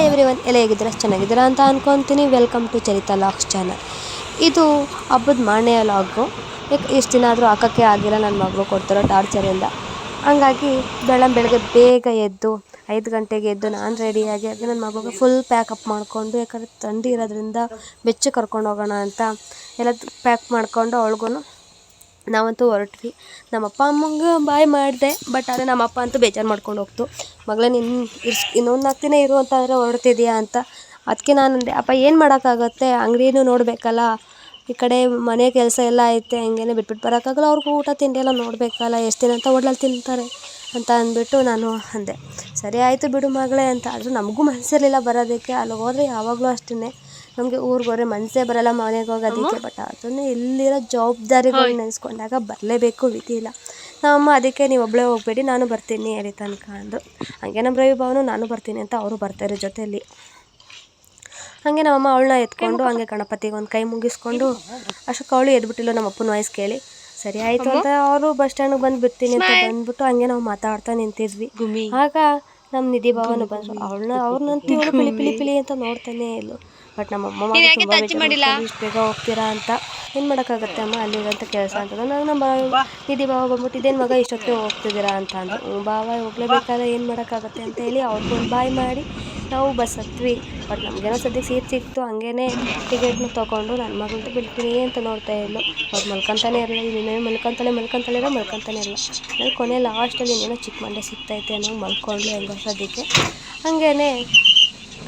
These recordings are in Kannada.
ಹಾಯ್ ಎವ್ರಿವನ್, ಎಲ್ಲ ಹೇಗಿದ್ದೀರಾ? ಚೆನ್ನಾಗಿದ್ದೀರಾ ಅಂತ ಅಂದ್ಕೊತೀನಿ. Welcome to Charitha logs channel. ಇದು ಹಬ್ಬದ ಮಾರನೆಯ ಲಾಗು. ಯಾಕೆ ಇಷ್ಟು ದಿನ ಆದರೂ ಹಾಕೋಕ್ಕೆ ಆಗಿಲ್ಲ, ನನ್ನ ಮಗಳು ಕೊಡ್ತಿರೋ ಟಾರ್ಚರಿಂದ. ಹಂಗಾಗಿ ಬೆಳಗ್ಗೆ ಬೇಗ ಎದ್ದು 5 ಗಂಟೆಗೆ ಎದ್ದು ನಾನು ರೆಡಿಯಾಗಿ ಹಾಗೆ ನನ್ನ ಮಗುಗೆ ಫುಲ್ ಪ್ಯಾಕಪ್ ಮಾಡಿಕೊಂಡು, ಯಾಕಂದರೆ ಥಂಡಿ ಇರೋದ್ರಿಂದ ಬೆಚ್ಚಗೆ ಕರ್ಕೊಂಡು ಹೋಗೋಣ ಅಂತ ಎಲ್ಲ ಪ್ಯಾಕ್ ಮಾಡಿಕೊಂಡು ಅವಳಿಗೂ ನಾವಂತೂ ಹೊರಟ್ವಿ. ನಮ್ಮಪ್ಪ ಅಮ್ಮಂಗೆ ಬಾಯ್ ಮಾಡಿದೆ, ಬಟ್ ಆದರೆ ನಮ್ಮಪ್ಪ ಅಂತೂ ಬೇಜಾರು ಮಾಡ್ಕೊಂಡು ಹೋಗ್ತು. ಮಗಳೇ ಇನ್ನೊಂದು 4 ದಿನ ಇರು ಅಂತಂದರೆ ಹೊರಡ್ತಿದ್ಯಾ ಅಂತ. ಅದಕ್ಕೆ ನಾನು ಅಂದೆ, ಅಪ್ಪ ಏನು ಮಾಡೋಕ್ಕಾಗತ್ತೆ, ಅಂಗಡಿನೂ ನೋಡಬೇಕಲ್ಲ, ಈ ಕಡೆ ಮನೆ ಕೆಲಸ ಎಲ್ಲ ಐತೆ, ಹಂಗೇನೆ ಬಿಟ್ಬಿಟ್ಟು ಬರೋಕ್ಕಾಗಲ್ಲ. ಅವ್ರಿಗೂ ಊಟ ತಿಂಡಿ ಎಲ್ಲ ನೋಡಬೇಕಲ್ಲ, ಎಷ್ಟು ದಿನ ಅಂತ ಹೋಟ್ಲಲ್ಲಿ ತಿಂತಾರೆ ಅಂತ ಅಂದ್ಬಿಟ್ಟು ನಾನು ಅಂದೆ. ಸರಿ ಆಯಿತು ಬಿಡು ಮಗಳೇ ಅಂತ. ಆದರೂ ನಮಗೂ ಮನಸ್ಸಿರಲಿಲ್ಲ ಬರೋದಕ್ಕೆ. ಅಲ್ಲಿಗೆ ಹೋದರೆ ಯಾವಾಗಲೂ ಅಷ್ಟೇ, ನಮಗೆ ಊರಿಗೆ ಹೋದ್ರೆ ಮನಸ್ಸೇ ಬರೋಲ್ಲ ಮನೆಗೆ ಹೋಗೋದಕ್ಕೆ. ಬಟ್ ಅದನ್ನು ಇಲ್ಲಿರೋ ಜವಾಬ್ದಾರಿಗಳು ನೆನೆಸ್ಕೊಂಡಾಗ ಬರಲೇಬೇಕು, ವಿಧಿ ಇಲ್ಲ. ನಮ್ಮಮ್ಮ ಅದಕ್ಕೆ ನೀವು ಒಬ್ಬಳೇ ಹೋಗಬೇಡಿ, ನಾನು ಬರ್ತೀನಿ ಹೇಳಿ ತನಕ ಅಂದರು. ಹಾಗೆ ನಮ್ಮ ರವಿ ಭಾವನು ನಾನು ಬರ್ತೀನಿ ಅಂತ ಅವರು ಬರ್ತಾರೆ ಜೊತೆಯಲ್ಲಿ. ಹಾಗೆ ನಮ್ಮಮ್ಮ ಅವಳನ್ನ ಎತ್ಕೊಂಡು ಹಾಗೆ ಗಣಪತಿಗೆ ಒಂದು ಕೈ ಮುಗಿಸ್ಕೊಂಡು ಅಷ್ಟಕ್ಕೆ ಅವಳು ಎದ್ಬಿಟ್ಟಿಲ್ಲ ನಮ್ಮ ಅಪ್ಪನ ವಾಯ್ಸ್ ಕೇಳಿ. ಸರಿ ಆಯಿತು ಅಂತ ಅವರು ಬಸ್ ಸ್ಟ್ಯಾಂಡ್ಗೆ ಬಂದು ಬಿಡ್ತೀನಿ ಅಂತ ಬಂದ್ಬಿಟ್ಟು ಹಂಗೆ ನಾವು ಮಾತಾಡ್ತಾ ನಿಂತಿದ್ವಿ. ಆಗ ನಮ್ಮ ನಿಧಿ ಭಾವನು ಬಂದರು. ಅವ್ರನ್ನಂತೂ ಇವಳು ಪಿಲಿ ಅಂತ ನೋಡ್ತಾನೇ ಇಲ್ಲು. ಬಟ್ ನಮ್ಮಮ್ಮ ತುಂಬ ಇಷ್ಟು ಬೇಗ ಹೋಗ್ತೀರಾ ಅಂತ. ಏನು ಮಾಡೋಕ್ಕಾಗತ್ತೆ ಅಮ್ಮ, ಅಲ್ಲಿರೋಂಥ ಕೆಲಸ ಅಂತಂದ್ರೆ ನಮ್ಮ ನಿಧಿ ಭಾವ ಬಂದ್ಬಿಟ್ಟು ಇದೇನು ಮಗ ಇಷ್ಟೊತ್ತಿಗೆ ಹೋಗ್ತಿದ್ದೀರಾ ಅಂತ ಅಂದರು. ಭಾವ ಹೋಗ್ಲೇಬೇಕಾದ್ರೆ ಏನು ಮಾಡೋಕ್ಕಾಗತ್ತೆ ಅಂತ ಹೇಳಿ ಅವ್ರಿಗೊಂದು ಬಾಯ್ ಮಾಡಿ ನಾವು ಬಸ್ ಹತ್ವಿ. ಬಟ್ ನಮಗೇನೋ ಸದ್ಯಕ್ಕೆ ಸೀಟ್ ಸಿಕ್ತು. ಹಂಗೇ ಟಿಕೆಟ್ನ ತೊಗೊಂಡು ನನ್ನ ಮಗಳಂತೂ ಬಿಡ್ತೀನಿ ಅಂತ ನೋಡ್ತಾ ಇದ್ಲು. ಅವ್ರು ಮಲ್ಕೊತಾನೆ ಇರಲಿಲ್ಲ, ಇನ್ನೇನು ಮಲ್ಕೊತಾನೆ ಇರಲ್ಲ. ಅಲ್ಲಿ ಕೊನೆ ಲಾಸ್ಟಲ್ಲಿ ಇನ್ನೇನೋ ಚಿಕ್ಕ ಮಂಡೆ ಸಿಗ್ತೈತೆ ಅನ್ನೋ ಮಲ್ಕೊಂಡು ಹೆಂಗೋ ಸದ್ಯಕ್ಕೆ. ಹಂಗೇ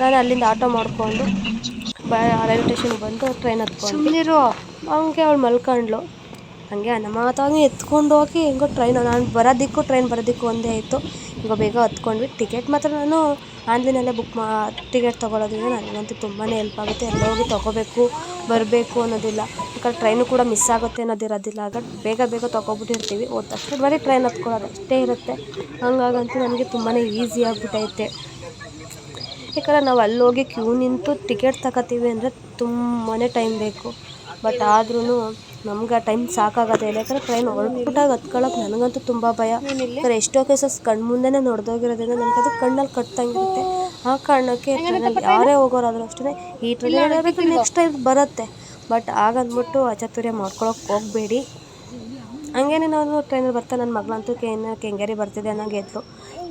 ನಾನು ಅಲ್ಲಿಂದ ಆಟೋ ಮಾಡಿಕೊಂಡು ರೈಲ್ವೆ ಸ್ಟೇಷನ್ಗೆ ಬಂದು ಟ್ರೈನ್ ಹತ್ಕೊಂಡು ಹಂಗೆ ಅವಳು ಮಲ್ಕೊಂಡ್ಳು. ಹಾಗೆ ಮಾತಾಗಿ ಎತ್ಕೊಂಡು ಹೋಗಿ ಹೆಂಗೋ ನಾನು ಟ್ರೈನ್ ಬರೋದಕ್ಕೂ ಒಂದೇ ಆಯಿತು. ಈಗ ಬೇಗ ಹತ್ಕೊಂಡ್ವಿ. ಟಿಕೆಟ್ ಮಾತ್ರ ನಾನು ಆನ್ಲೈನಲ್ಲೇ ಟಿಕೆಟ್ ತೊಗೊಳೋದ್ರಿಂದ ನನಗಂತೂ ತುಂಬಾ ಹೆಲ್ಪ್ ಆಗುತ್ತೆ. ಎಲ್ಲ ಹೋಗಿ ತೊಗೋಬೇಕು ಬರಬೇಕು ಅನ್ನೋದಿಲ್ಲ. ಯಾಕಂದ್ರೆ ಟ್ರೈನು ಕೂಡ ಮಿಸ್ ಆಗುತ್ತೆ ಅನ್ನೋದಿರೋದಿಲ್ಲ. ಆಗ ಬೇಗ ತೊಗೊಬಿಟ್ಟಿರ್ತೀವಿ. ಹೋದ ತಕ್ಷಣ ಬರೀ ಟ್ರೈನ್ ಹತ್ಕೊಳ್ಳೋದು ಅಷ್ಟೇ ಇರುತ್ತೆ. ಹಂಗಾಗಂತೂ ನನಗೆ ತುಂಬಾ ಈಸಿ ಆಗಿಬಿಟ್ಟೈತೆ. ಯಾಕಂದರೆ ನಾವು ಅಲ್ಲೋಗಿ ಕ್ಯೂ ನಿಂತು ಟಿಕೆಟ್ ತಗೋತೀವಿ ಅಂದರೆ ತುಂಬಾ ಟೈಮ್ ಬೇಕು. ಬಟ್ ಆದ್ರೂ ನಮ್ಗೆ ಆ ಟೈಮ್ ಸಾಕಾಗೋದೇ ಇಲ್ಲ. ಯಾಕಂದರೆ ಟ್ರೈನ್ ಹೊರಟ್ಬಿಟ್ಟಾಗ ಹತ್ಕೊಳ್ಳೋಕೆ ನನಗಂತೂ ತುಂಬ ಭಯ. ಯಾಕಂದರೆ ಎಷ್ಟೋ ಕೇಸಸ್ ಕಣ್ಮುಂದೆನೇ ನೋಡ್ದೋಗಿರೋದ್ರಿಂದ ನನಗೆ ಅದು ಕಣ್ಣಲ್ಲಿ ಕಟ್ತಂಗಿರುತ್ತೆ. ಆ ಕಾರಣಕ್ಕೆ ಟ್ರೈನಲ್ಲಿ ಯಾರೇ ಹೋಗೋರಾದರೂ ಅಷ್ಟೇ ಈ ಟ್ರೈನಲ್ಲಿ ನೆಕ್ಸ್ಟ್ ಟೈಮ್ ಬರುತ್ತೆ. ಬಟ್ ಆಗಂದ್ಬಿಟ್ಟು ಅಚಾತುರ್ಯ ಮಾಡ್ಕೊಳಕ್ಕೆ ಹೋಗಬೇಡಿ. ಹಂಗೇನೆ ನಾನು ಟ್ರೈನಲ್ಲಿ ಬರ್ತಾ ನನ್ನ ಮಗಳಂತೂ ಕೆಂಗೇರಿ ಬರ್ತಿದೆ ಅನ್ನೋ ಗೆದ್ಲು.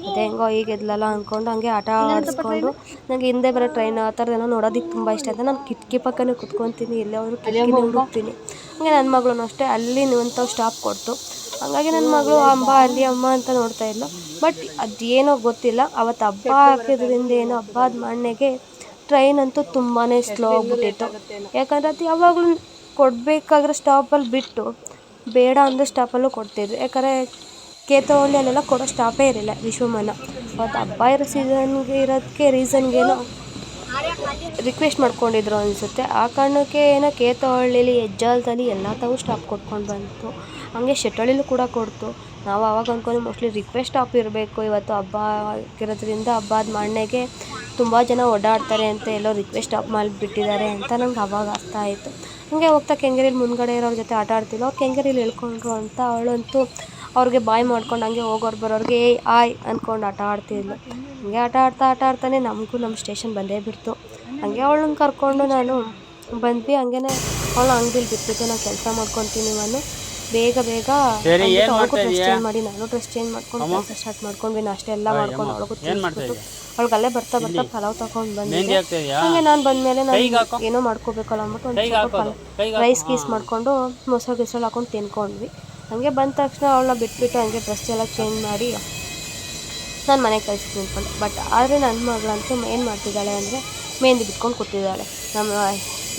ಅದೇ ಹೆಂಗೋ ಈಗ ಗೆದ್ಲಲ್ಲ ಅಂದ್ಕೊಂಡು ಹಂಗೆ ಆಟ ಆಡಿಸ್ಕೊಂಡು ನನಗೆ ಹಿಂದೆ ಬರೋ ಟ್ರೈನ್ ಆ ಥರದ್ದೇನೋ ನೋಡೋದಕ್ಕೆ ತುಂಬ ಇಷ್ಟ ಅಂತ ನಾನು ಕಿಟಕಿ ಪಕ್ಕನೇ ಕುತ್ಕೊತೀನಿ. ಎಲ್ಲೇ ಅವರು ಕಿಟಕಿನೇ ಹುಡುಕ್ತೀನಿ. ಹಂಗೆ ನನ್ನ ಮಗಳೂ ಅಷ್ಟೇ ಅಲ್ಲಿ ನಿಂತವು ಸ್ಟಾಪ್ ಕೊಡ್ತು. ಹಾಗಾಗಿ ನನ್ನ ಮಗಳು ಅಮ್ಮ ಅಂತ ನೋಡ್ತಾ ಇದ್ಲು. ಬಟ್ ಅದೇನೋ ಗೊತ್ತಿಲ್ಲ, ಅವತ್ತು ಹಬ್ಬ ಹಾಕಿದ್ರಿಂದ ಏನೋ ಹಬ್ಬದ ಮಣ್ಣೆಗೆ ಟ್ರೈನ್ ಅಂತೂ ತುಂಬಾ ಸ್ಲೋ ಆಗಿಬಿಟ್ಟಿತ್ತು. ಯಾಕಂದರೆ ಅದು ಯಾವಾಗಲೂ ಕೊಡಬೇಕಾಗಿರೋ ಸ್ಟಾಪಲ್ಲಿ ಬಿಟ್ಟು ಬೇಡ ಅಂದರೆ ಸ್ಟಾಪಲ್ಲೂ ಕೊಡ್ತಿದ್ರು. ಯಾಕಂದರೆ ಕೇತವಳ್ಳಿ ಅಲ್ಲೆಲ್ಲ ಕೊಡೋ ಸ್ಟಾಪೇ ಇರಲಿಲ್ಲ ವಿಶ್ವಮಾನ. ಅವತ್ತು ಹಬ್ಬ ಇರೋ ಸೀಸನ್ಗೆ ಇರೋದಕ್ಕೆ ರೀಸನ್ಗೇನೋ ರಿಕ್ವೆಸ್ಟ್ ಮಾಡ್ಕೊಂಡಿದ್ರು ಅನಿಸುತ್ತೆ. ಆ ಕಾರಣಕ್ಕೆ ಏನೋ ಕೇತವಳ್ಳಿಲಿ ಹೆಜ್ಜಾಲದಲ್ಲಿ ಎಲ್ಲ ತಾವು ಸ್ಟಾಪ್ ಕೊಟ್ಕೊಂಡು ಬಂತು. ಹಂಗೆ ಶೆಟ್ಟಳ್ಳಿಲೂ ಕೂಡ ಕೊಡ್ತು. ನಾವು ಆವಾಗ ಅಂದ್ಕೊಂಡು ಮೋಸ್ಟ್ಲಿ ರಿಕ್ವೆಸ್ಟ್ ಸ್ಟಾಪ್ ಇರಬೇಕು, ಇವತ್ತು ಹಬ್ಬ ಆಗಿರೋದ್ರಿಂದ ಹಬ್ಬದ ಮಣ್ಣೆಗೆ ತುಂಬ ಜನ ಓಡಾಡ್ತಾರೆ ಅಂತ ಎಲ್ಲೋ ರಿಕ್ವೆಸ್ಟ್ ಸ್ಟಾಪ್ ಮಾಡಿಬಿಟ್ಟಿದ್ದಾರೆ ಅಂತ ನಂಗೆ ಅವಾಗ ಅರ್ಥ ಆಯಿತು. ಹಂಗೆ ಹೋಗ್ತಾ ಕೆಂಗೇರಿಲಿ ಮುಂದ್ಗಡೆ ಇರೋರ ಜೊತೆ ಆಟ ಆಡ್ತಿಲ್ಲ. ಅವ್ರು ಕೆಂಗೇರಿಲಿ ಹೇಳ್ಕೊಂಡ್ರು ಅಂತ ಅವಳಂತೂ ಅವ್ರಿಗೆ ಬಾಯ್ ಮಾಡ್ಕೊಂಡು ಹಂಗೆ ಹೋಗೋರು ಬರೋರಿಗೆ ಆಯ್ ಅಂದ್ಕೊಂಡು ಆಟ ಆಡ್ತಿದ್ಲು. ಹಂಗೆ ಆಟ ಆಡ್ತಾನೆ ನಮಗೂ ನಮ್ಮ ಸ್ಟೇಷನ್ ಬಂದೇ ಬಿಡ್ತು. ಹಂಗೆ ಅವಳನ್ನ ಕರ್ಕೊಂಡು ನಾನು ಬಂದ್ವಿ. ಹಂಗೇ ಅವಳು ಅಂಗಡಿಲಿ ಬಿಟ್ಬಿಟ್ಟು ನಾನು ಕೆಲಸ ಮಾಡ್ಕೊತೀನಿ. ನಾನು ಬೇಗ ಅವ್ಳಿಗೂ ಡ್ರೆಸ್ ಚೇಂಜ್ ಮಾಡಿ ನಾನು ಡ್ರೆಸ್ ಚೇಂಜ್ ಮಾಡ್ಕೊಂಡು ಕೆಲಸ ಸ್ಟಾರ್ಟ್ ಮಾಡ್ಕೊಂಡ್ವಿ. ನಾಷ್ಟ ಎಲ್ಲ ಮಾಡ್ಕೊಂಡು ಅವಳಿಗೂ ತಿನ್ಬಿಟ್ಟು ಅವಳಿಗಲ್ಲೇ ಬರ್ತಾ ಪಲಾವ್ ತಗೊಂಡು ಬಂದಿದ್ದೆ. ಹಂಗೆ ನಾನು ಬಂದಮೇಲೆ ನಾನು ಏನೋ ಮಾಡ್ಕೋಬೇಕಲ್ಲ ಅಂದ್ಬಿಟ್ಟು ಒಂದು ಸ್ವಲ್ಪ ರೈಸ್ ಮಾಡಿಕೊಂಡು ಮೊಸರು ಹಾಕೊಂಡು ತಿನ್ಕೊಂಡ್ವಿ. ಹಂಗೆ ಬಂದ ತಕ್ಷಣ ಅವಳನ್ನ ಬಿಟ್ಬಿಟ್ಟು ಹಂಗೆ ಡ್ರೆಸ್ ಎಲ್ಲ ಚೇಂಜ್ ಮಾಡಿ ನಾನು ಮನೆಗೆ ಕಳಿಸಿ ನಿಂತ್ಕೊಂಡೆ. ಬಟ್ ಆದರೆ ನನ್ನ ಮಗಳಂತೂ ಏನು ಮಾಡ್ತಿದ್ದಾಳೆ ಅಂದರೆ ಮೆಹಂದಿ ಬಿಟ್ಕೊಂಡು ಕೂತಿದ್ದಾಳೆ.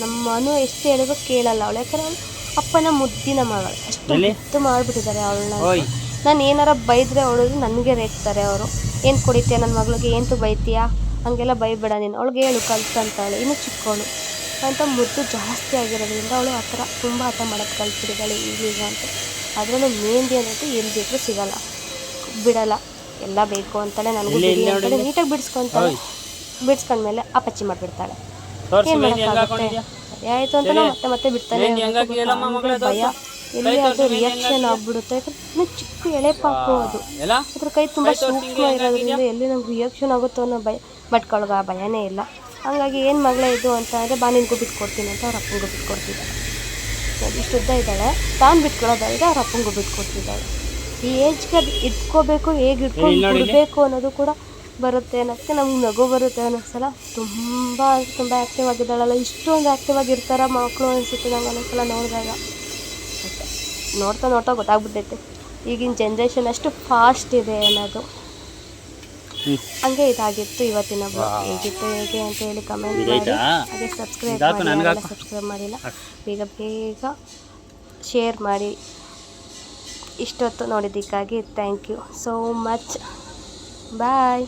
ನಮ್ಮ ಮನು ಎಷ್ಟು ಹೇಳಿದ್ರು ಕೇಳಲ್ಲ ಅವಳು. ಯಾಕಂದರೆ ಅವಳು ಅಪ್ಪನ ಮುದ್ದಿನ ಮಗಳು, ಅಷ್ಟು ಮುದ್ದು ಮಾಡಿಬಿಟ್ಟಿದ್ದಾರೆ ಅವಳನ್ನ. ನಾನು ಏನಾರ ಬೈದರೆ ಅವಳು ನನಗೆ ರೇಗ್ತಾರೆ ಅವರು. ಏನು ಕುಡಿತೀಯ ನನ್ನ ಮಗಳಿಗೆ, ಏನು ಬೈತೀಯಾ, ಹಾಗೆಲ್ಲ ಬೈಬೇಡ ನೀನು, ಅವಳಿಗೆ ಹೇಳು ಕಲ್ತಂತಾಳೆ, ಇನ್ನೂ ಚಿಕ್ಕವಳು ಅಂತ ಮುದ್ದು ಜಾಸ್ತಿ ಆಗಿರೋದ್ರಿಂದ ಅವಳು ಆ ಥರ ತುಂಬ ಹಠ ಮಾಡೋದು ಕಲ್ತಿದ್ದಾಳೆ ಈಗ ಅಂತ. ಅದರಲ್ಲೂ ಮೆಹಂದಿ ಅನ್ನೋದು ಎಲ್ಲಿ ಬಿಟ್ಟರು ಸಿಗಲ್ಲ, ಬಿಡಲ್ಲ, ಎಲ್ಲ ಬೇಕು ಅಂತಾಳೆ. ನನಗೂ ಬಿಡಿ ನೀಟಾಗಿ ಬಿಡಿಸ್ಕೊತಾಳೆ. ಬಿಡಿಸ್ಕೊಂಡ್ಮೇಲೆ ಅಪ್ಪಚ್ಚಿ ಮಾಡಿಬಿಡ್ತಾಳೆ. ಏನು ಮಾಡೋಕ್ಕಾಗುತ್ತೆ, ಸರಿ ಆಯಿತು ಅಂತ ಮತ್ತೆ ಬಿಡ್ತಾನೆ. ಭಯ ಎಲ್ಲಿ ಅದು ರಿಯಾಕ್ಷನ್ ಆಗಿಬಿಡುತ್ತೆ. ಯಾಕಂದ್ರೆ ಚಿಕ್ಕ ಎಳೆ ಪಾಪು ಅದು, ಅದ್ರ ಕೈ ತುಂಬ ಸೂಕ್ಷ್ಮ ಇರೋದ್ರಿಂದ ಎಲ್ಲಿ ನಮ್ಗೆ ರಿಯಾಕ್ಷನ್ ಆಗುತ್ತೋ ಅನ್ನೋ ಭಯ. ಬಟ್ ಆ ಭಯನೇ ಇಲ್ಲ. ಹಂಗಾಗಿ ಏನು ಮಗಳೇ ಇದು ಅಂತ ಅಂದರೆ ಬಾ ನಿನಗೂ ಬಿಟ್ಕೊಡ್ತೀನಿ ಅಂತ ಅವ್ರ ಅಪ್ಪನಿಗೂ ಬಿಟ್ಕೊಡ್ತಿದ್ದಾಳೆ. ಇಷ್ಟು ಉದ್ದ ಇದ್ದಾಳೆ, ತಾನು ಬಿಟ್ಕೊಳ್ಳೋದಲ್ಲದೆ ಅವ್ರ ಅಪ್ಪನಿಗೂ ಬಿಟ್ಕೊಡ್ತಿದ್ದಾಳೆ. ಈ ಏಜ್ಗೆ ಅದು ಇಟ್ಕೋಬೇಕು, ಹೇಗೆ ಇಟ್ಕೊಂಡು ಬಿಡಬೇಕು ಅನ್ನೋದು ಕೂಡ ಬರುತ್ತೆ ಅನ್ನೋಕ್ಕೆ ನಮ್ಗೆ ನಗು ಬರುತ್ತೆ ಅನ್ನೋಸಲ. ತುಂಬ ಆ್ಯಕ್ಟಿವ್ ಆಗಿದ್ದಾಳಲ್ಲ, ಇಷ್ಟೊಂದು ಆ್ಯಕ್ಟಿವ್ ಆಗಿರ್ತಾರ ಮಕ್ಕಳು ಅನಿಸುತ್ತೆ ನಂಗೆ ಒಂದೊಂದ್ಸಲ ನೋಡಿದಾಗ. ಮತ್ತು ನೋಡ್ತಾ ಗೊತ್ತಾಗ್ಬಿಟ್ಟೈತೆ ಈಗಿನ ಜನ್ರೇಷನ್ ಅಷ್ಟು ಫಾಸ್ಟ್ ಇದೆ ಅನ್ನೋದು. ಹಂಗೆ ಇದಾಗಿತ್ತು ಇವತ್ತಿನ ಬ್ಲಾಗ್. ಹೇಗಿತ್ತು ಹೇಗೆ ಅಂತ ಹೇಳಿ ಕಮೆಂಟ್ ಮಾಡಿ. ಹಾಗೆ ಸಬ್ಸ್ಕ್ರೈಬ್ ಮಾಡಿಲ್ಲ ಬೇಗ ಶೇರ್ ಮಾಡಿ. ಇಷ್ಟೊತ್ತು ನೋಡಿದ್ದಕ್ಕಾಗಿ thank you so much. Bye.